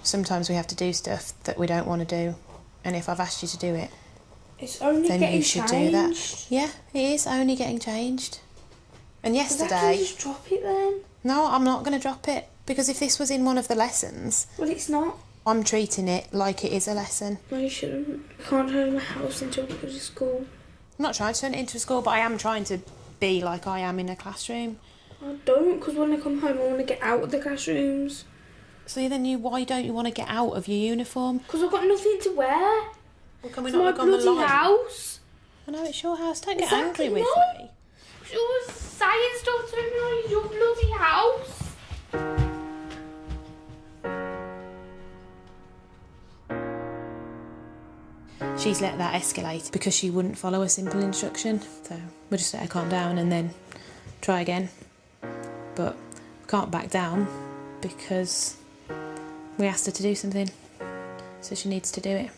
Sometimes we have to do stuff that we don't want to do, and if I've asked you to do it, it's only then getting you should changed. do that. Yeah, it is only getting changed. And yesterday... Well, that can just drop it then. No, I'm not going to drop it, because if this was in one of the lessons... Well, it's not. I'm treating it like it is a lesson. No, you shouldn't. I can't turn my house into a bloody school. I'm not trying to turn it into a school, but I am trying to be like I am in a classroom. I don't, because when I come home I want to get out of the classrooms. So then why don't you want to get out of your uniform? Because I've got nothing to wear. Well, can we It's not my look on the bloody line? house. I know, it's your house. Don't get Exactly, angry with no. me. You're always saying stuff to me like it's your bloody house. She's let that escalate because she wouldn't follow a simple instruction. So we'll just let her calm down and then try again. But we can't back down because we asked her to do something. So she needs to do it.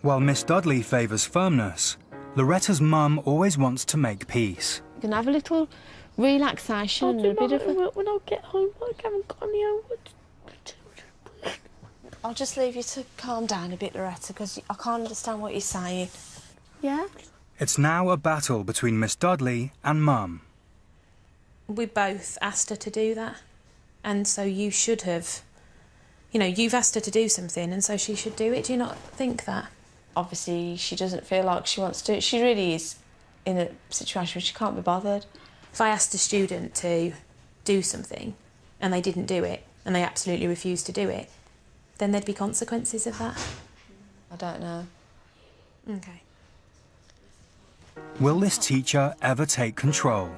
While Miss Dudley favours firmness, Loretta's mum always wants to make peace. You can have a little relaxation and a bit of a... When I get home, I haven't got any homework. I'll just leave you to calm down a bit, Loretta, because I can't understand what you're saying. Yeah? It's now a battle between Miss Dudley and Mum. We both asked her to do that. And so you should have... You know, you've asked her to do something and so she should do it. Do you not think that? Obviously, she doesn't feel like she wants to do it. She really is in a situation where she can't be bothered. If I asked a student to do something and they didn't do it and they absolutely refused to do it, then there'd be consequences of that. I don't know. OK. Will this teacher ever take control?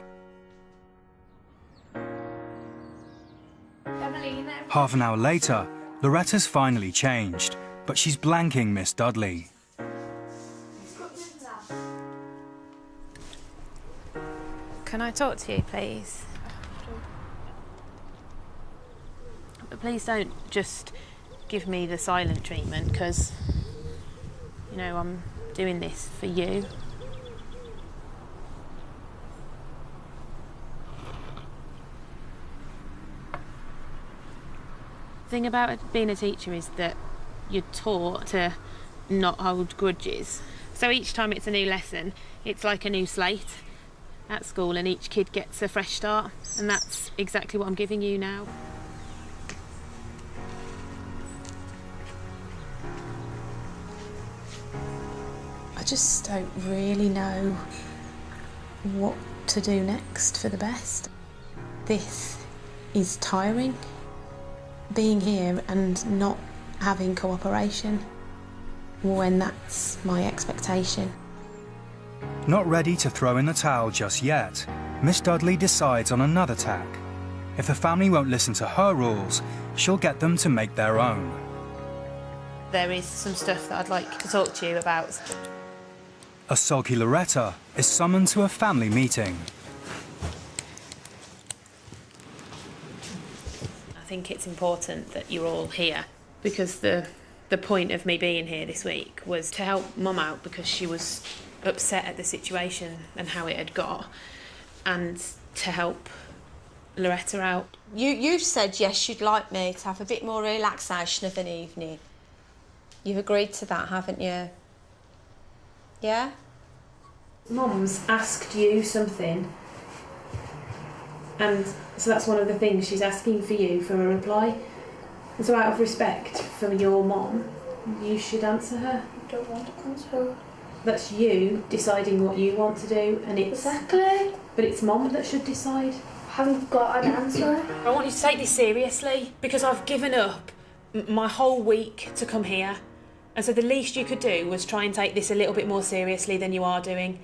Half an hour later, Loretta's finally changed, but she's blanking Miss Dudley. Can I talk to you, please? But please don't just give me the silent treatment, because, you know, I'm doing this for you. The thing about being a teacher is that you're taught to not hold grudges. So each time it's a new lesson, it's like a new slate at school, and each kid gets a fresh start, and that's exactly what I'm giving you now. I just don't really know what to do next for the best. This is tiring, being here and not having cooperation when that's my expectation. Not ready to throw in the towel just yet, Miss Dudley decides on another tack. If the family won't listen to her rules, she'll get them to make their own. There is some stuff that I'd like to talk to you about. A sulky Loretta is summoned to a family meeting. I think it's important that you're all here, because the point of me being here this week was to help Mum out, because she was upset at the situation and how it had got, and to help Loretta out. You've said, yes, you'd like me to have a bit more relaxation of an evening. You've agreed to that, haven't you? Yeah? Mum's asked you something, and so that's one of the things she's asking for you for a reply. And so out of respect for your mum, you should answer her. I don't want to answer her. That's you deciding what you want to do, and it's... Exactly. But it's Mum that should decide. I haven't got an answer. I want you to take this seriously, because I've given up my whole week to come here. And so the least you could do was try and take this a little bit more seriously than you are doing.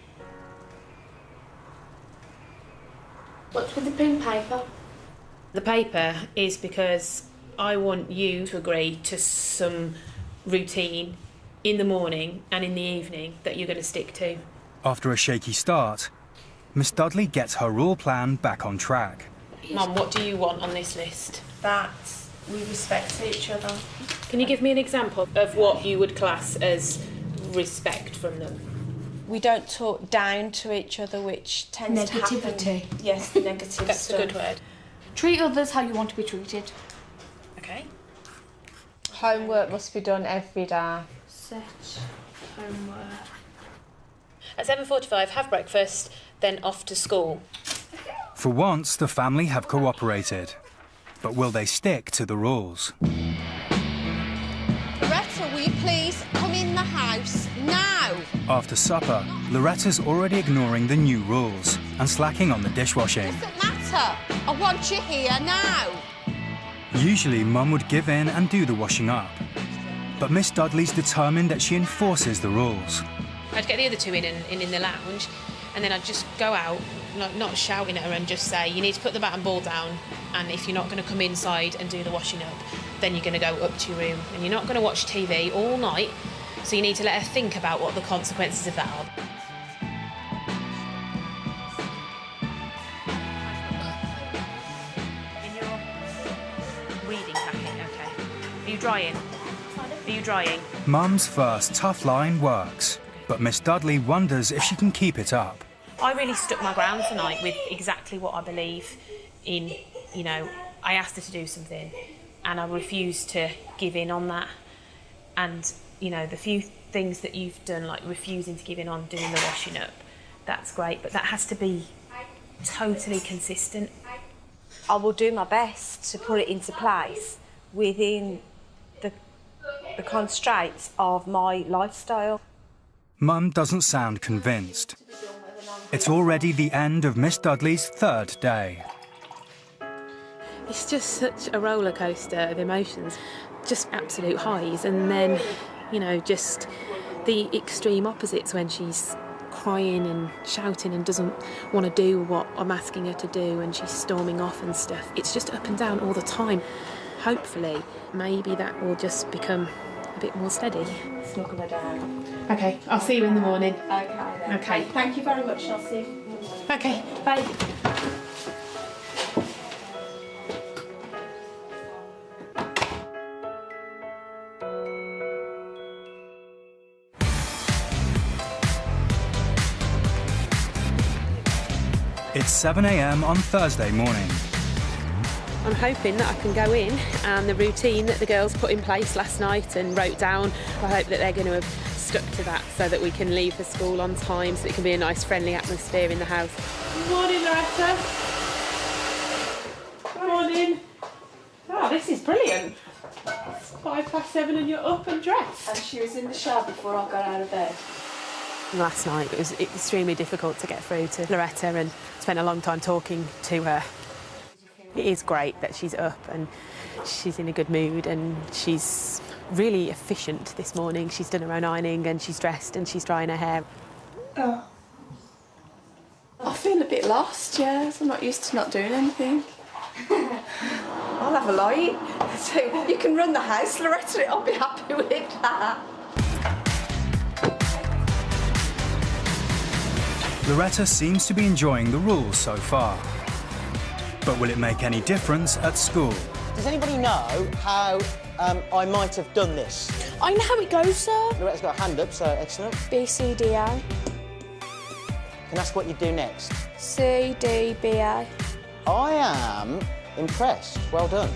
What's with the pink paper? The paper is because I want you to agree to some routine in the morning and in the evening that you're going to stick to. After a shaky start, Miss Dudley gets her rule plan back on track. Mum, what do you want on this list? That we respect each other. Can you give me an example of what you would class as respect from them? We don't talk down to each other, which tends to happen. Negativity. Yes, the negative That's stuff. a good word. Treat others how you want to be treated. Okay. Homework must be done every day. Set homework. At 7:45, have breakfast, then off to school. For once, the family have cooperated. But will they stick to the rules? Loretta, will you please come in the house now? After supper, Loretta's already ignoring the new rules and slacking on the dishwashing. Doesn't matter. I want you here now. Usually, Mum would give in and do the washing up. But Miss Dudley's determined that she enforces the rules. I'd get the other two in the lounge, and then I'd just go out, not shouting at her, and just say, you need to put the bat and ball down, and if you're not going to come inside and do the washing up, then you're going to go up to your room, and you're not going to watch TV all night, so you need to let her think about what the consequences of that are. In your reading packet, okay. Are you drying? Are you drying? Mum's first tough line works, but Miss Dudley wonders if she can keep it up. I really stuck my ground tonight with exactly what I believe in. You know, I asked her to do something and I refused to give in on that. And, you know, the few things that you've done, like refusing to give in on doing the washing up, that's great, but that has to be totally consistent. I will do my best to put it into place within the constraints of my lifestyle. Mum doesn't sound convinced. It's already the end of Miss Dudley's third day. It's just such a roller coaster of emotions, just absolute highs, and then, you know, just the extreme opposites when she's crying and shouting and doesn't want to do what I'm asking her to do, and she's storming off and stuff. It's just up and down all the time. Hopefully, maybe that will just become a bit more steady. Snuggle her down. Okay, I'll see you in the morning. Okay then. Okay. Thank you very much. I'll see you. Okay, bye. It's 7 a.m. on Thursday morning. I'm hoping that I can go in and the routine that the girls put in place last night and wrote down, I hope that they're going to have stuck to that so that we can leave for school on time, so it can be a nice friendly atmosphere in the house. Morning, Loretta. Morning. Oh, this is brilliant. It's 7:05 and you're up and dressed. And she was in the shower before I got out of bed. Last night it was extremely difficult to get through to Loretta and spent a long time talking to her. It is great that she's up and she's in a good mood and she's really efficient this morning. She's done her own ironing and she's dressed and she's drying her hair. Oh. I feel a bit lost, yes. I'm not used to not doing anything. I'll have a light. So you can run the house, Loretta. I'll be happy with that. Loretta seems to be enjoying the rules so far. But will it make any difference at school? Does anybody know how I might have done this? I know how it goes, sir. Loretta's got a hand up, so excellent. B, C, D, A. Can ask what you do next. C, D, B, A. I am impressed. Well done.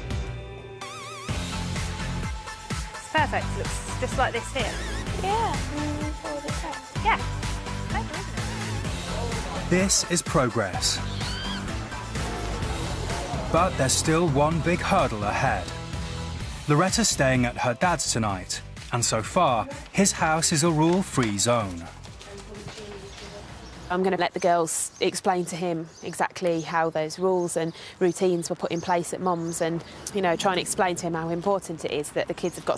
It's perfect. It looks just like this here. Yeah, for the test. Yeah. This is progress. But there's still one big hurdle ahead. Loretta's staying at her dad's tonight, and so far, his house is a rule-free zone. I'm going to let the girls explain to him exactly how those rules and routines were put in place at Mum's and, you know, try and explain to him how important it is that the kids have got